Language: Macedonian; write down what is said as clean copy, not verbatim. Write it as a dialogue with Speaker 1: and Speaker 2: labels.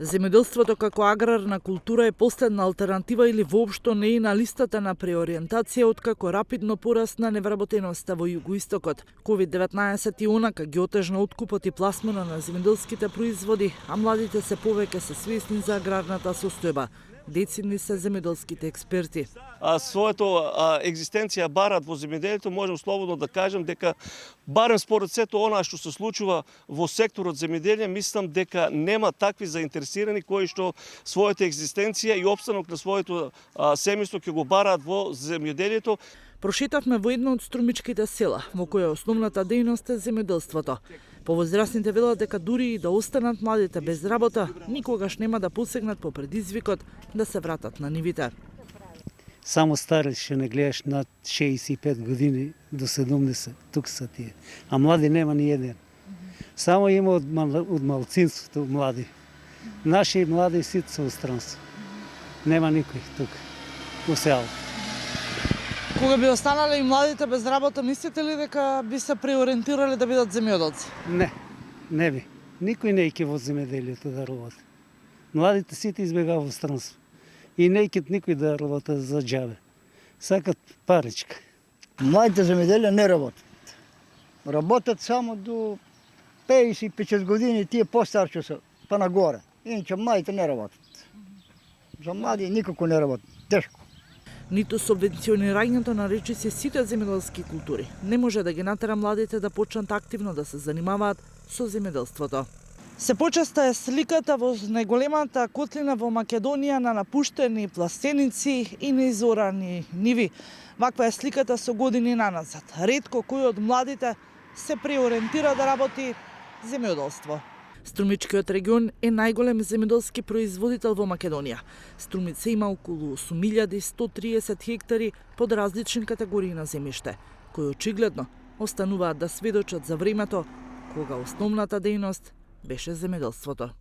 Speaker 1: Земјоделството како аграрна култура е последна алтернатива или воопшто не е на листата на преориентација откако рапидно порасна невработеноста во југоистокот. COVID-19 и онака ги отежна откупот и пласмана на земјоделските производи, а младите се повеќе се свесни за аграрната состојба. Децидни се земјоделските експерти.
Speaker 2: Своето екзистенција барат во земјоделието, можам слободно да кажам дека барем според сето она што се случува во секторот земјоделие, мислам дека нема такви заинтересирани кои што својата екзистенција и опстанок на своето семејство ќе го бараат во земјоделието.
Speaker 1: Прошетавме во едно од струмичките села, во која основната дејност е земјоделството. Повозрасните велат дека дури и да останат младите без работа, никогаш нема да посегнат по предизвикот да се вратат на нивите.
Speaker 3: Само стари ще не гледаш над 65 години до 70, тук са тие. А млади нема ни еден. Само има од малцинството млади. Наши млади сите се странство. Нема никој тук, во село.
Speaker 1: Кога би останале и младите без работа, мислите ли дека би се преориентирале да бидат земјоделци?
Speaker 3: Не би. Никој не ќе во земјоделието да работи. Младите сите избегава во странство. И не ќе никој да работи за џабе. Сакат паричка.
Speaker 4: Младите земјоделија не работат. Работат само до 55 години, тие постарче се, па нагоре. Иначе младите не работат. За млади никако не работат. Тешко.
Speaker 1: Ниту субвенционирањето на речиси сите земјоделски култури не може да ги натера младите да почнат активно да се занимаваат со земјоделството. Се почеста е сликата во најголемата котлина во Македонија на напуштени пластеници и неизорани ниви. Ваква е сликата со години наназад. Ретко кој од младите се преориентира да работи земјоделство. Струмичкиот регион е најголем земјоделски производител во Македонија. Струмица има околу 8130 хектари под различни категории на земјиште, кои очигледно остануваат да сведочат за времето кога основната дејност беше земјоделството.